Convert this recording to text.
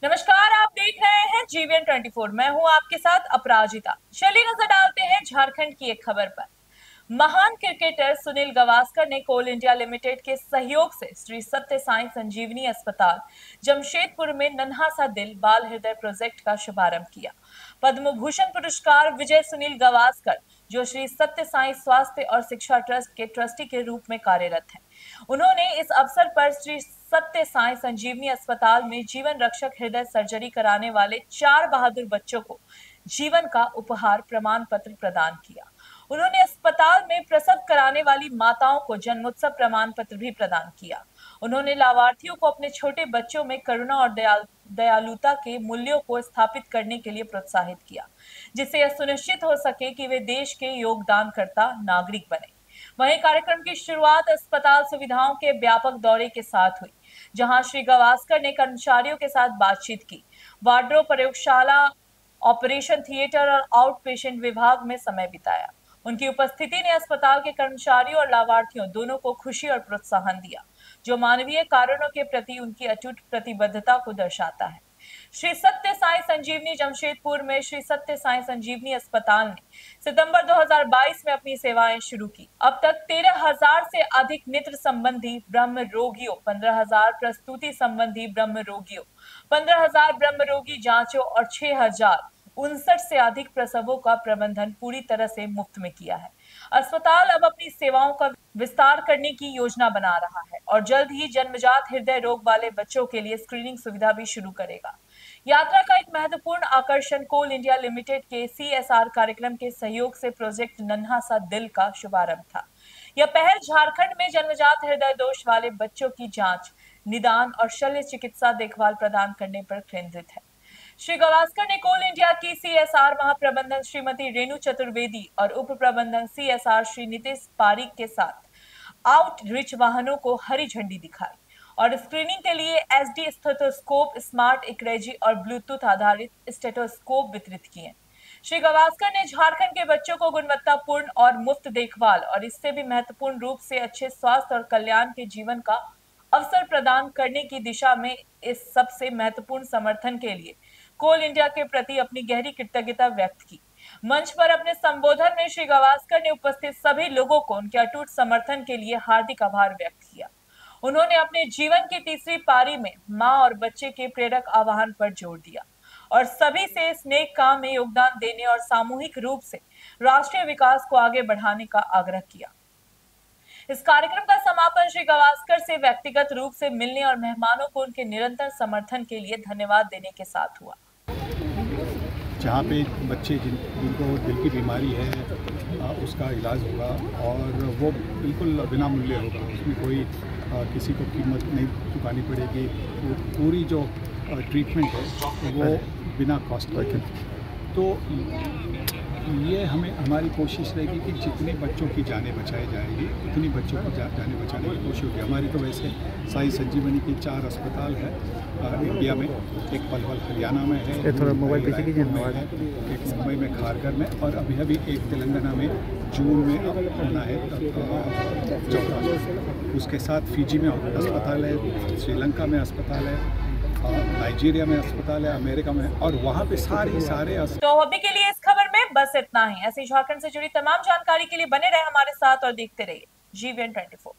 नमस्कार, आप देख रहे हैं जीवीएन 24। मैं हूं आपके साथ अपराजिता। चलिए नजर डालते हैं झारखंड की एक खबर पर। महान क्रिकेटर सुनील गावस्कर ने कोल इंडिया लिमिटेड के सहयोग से श्री सत्य साई संजीवनी अस्पताल जमशेदपुर में नन्हा सा दिल बाल हृदय प्रोजेक्ट का शुभारंभ किया। पद्म भूषण पुरस्कार विजय सुनील गावस्कर, जो श्री सत्य साई स्वास्थ्य और शिक्षा ट्रस्ट के ट्रस्टी के रूप में कार्यरत हैं, उन्होंने इस अवसर पर श्री सत्य साई संजीवनी अस्पताल में जीवन रक्षक हृदय सर्जरी कराने वाले 4 बहादुर बच्चों को जीवन का उपहार प्रमाण पत्र प्रदान किया। उन्होंने अस्पताल में प्रसव कराने वाली माताओं को जन्मोत्सव प्रमाण पत्र भी प्रदान किया। उन्होंने लाभार्थियों को अपने छोटे बच्चों में करुणा और दयालुता के मूल्यों को स्थापित करने के लिए प्रोत्साहित किया, जिससे यह सुनिश्चित हो सके कि वे देश के योगदानकर्ता नागरिक बने। वहीं कार्यक्रम की शुरुआत अस्पताल सुविधाओं के व्यापक दौरे के साथ हुई, जहां श्री गावस्कर ने कर्मचारियों के साथ बातचीत की, वार्डरोब, प्रयोगशाला, ऑपरेशन थिएटर और आउट पेशेंट विभाग में समय बिताया। उनकी उपस्थिति ने अस्पताल के कर्मचारियों और लाभार्थियों दोनों को खुशी और प्रोत्साहन दिया, जो मानवीय कारणों के प्रति उनकी अटूट प्रतिबद्धता को दर्शाता है। श्री सत्य साई संजीवनी जमशेदपुर में श्री सत्य साई संजीवनी अस्पताल ने सितंबर 2022 में अपनी सेवाएं शुरू की। अब तक 13,000 से अधिक नेत्र संबंधी ब्रह्म रोगियों, 15,000 प्रस्तुति संबंधी ब्रह्म रोगियों, 15,000 ब्रह्म रोगी जांचों और 6,059 से अधिक प्रसवों का प्रबंधन पूरी तरह से मुफ्त में किया है। अस्पताल अब अपनी सेवाओं का विस्तार करने की योजना बना रहा है और जल्द ही जन्मजात हृदय रोग वाले बच्चों के लिए स्क्रीनिंग सुविधा भी शुरू करेगा। यात्रा का एक महत्वपूर्ण आकर्षण कोल इंडिया लिमिटेड के CSR कार्यक्रम के सहयोग से प्रोजेक्ट नन्हा सा दिल का शुभारंभ था। यह पहल झारखंड में जन्मजात हृदय दोष वाले बच्चों की जांच, निदान और शल्य चिकित्सा देखभाल प्रदान करने पर केंद्रित है। श्री गावस्कर ने कोल इंडिया की CSR महाप्रबंधक श्रीमती रेणु चतुर्वेदी और उप प्रबंधक CSR श्री नितेश पारीक के साथ आउटरीच वाहनों को हरी झंडी दिखाई और स्क्रीनिंग के लिए SD स्टेथोस्कोप, स्मार्ट इक्रेजी और ब्लूटूथ आधारित स्टेथोस्कोप वितरित किए। श्री गावस्कर ने झारखंड के बच्चों को गुणवत्तापूर्ण और मुफ्त देखभाल और इससे भी महत्वपूर्ण रूप से अच्छे स्वास्थ्य और कल्याण के जीवन का अवसर प्रदान करने की दिशा में इस सबसे महत्वपूर्ण समर्थन के लिए कोल इंडिया के प्रति अपनी गहरी कृतज्ञता व्यक्त की। मंच पर अपने संबोधन में श्री गावस्कर ने उपस्थित सभी लोगों को उनके अटूट समर्थन के लिए हार्दिक आभार व्यक्त किया। उन्होंने अपने जीवन की तीसरी पारी में मां और बच्चे के प्रेरक आह्वान पर जोर दिया और सभी से इस नेक काम में योगदान देने और सामूहिक रूप से राष्ट्रीय विकास को आगे बढ़ाने का आग्रह किया। इस कार्यक्रम का समापन श्री गावस्कर से व्यक्तिगत रूप से मिलने और मेहमानों को उनके निरंतर समर्थन के लिए धन्यवाद देने के साथ हुआ। जहाँ पे बच्चे जिनको दिल की बीमारी है उसका इलाज होगा और वो बिल्कुल बिना मूल्य होगा, उसमें कोई किसी को कीमत नहीं चुकानी पड़ेगी। वो पूरी जो ट्रीटमेंट है वो बिना कॉस्ट का। तो ये हमारी कोशिश रहेगी कि जितने बच्चों की जानें बचाई जाएगी उतनी बच्चों की जानें बचाने की कोशिश होगी। हमारी तो वैसे साई संजीवनी की 4 अस्पताल है इंडिया में। एक पलवल हरियाणा में है, थोड़ा मोबाइल पीछे कीजिए, एक मुंबई में खारगर में, और अभी एक तेलंगाना में जून में होना है चौथा। उसके साथ फिजी में अस्पताल है, श्रीलंका में अस्पताल है, नाइजीरिया में अस्पताल है, अमेरिका में, और वहाँ पे सारे तो अभी के लिए इस खबर में बस इतना ही। ऐसी झारखंड से जुड़ी तमाम जानकारी के लिए बने रहे हमारे साथ और देखते रहिए जीवीएन 24।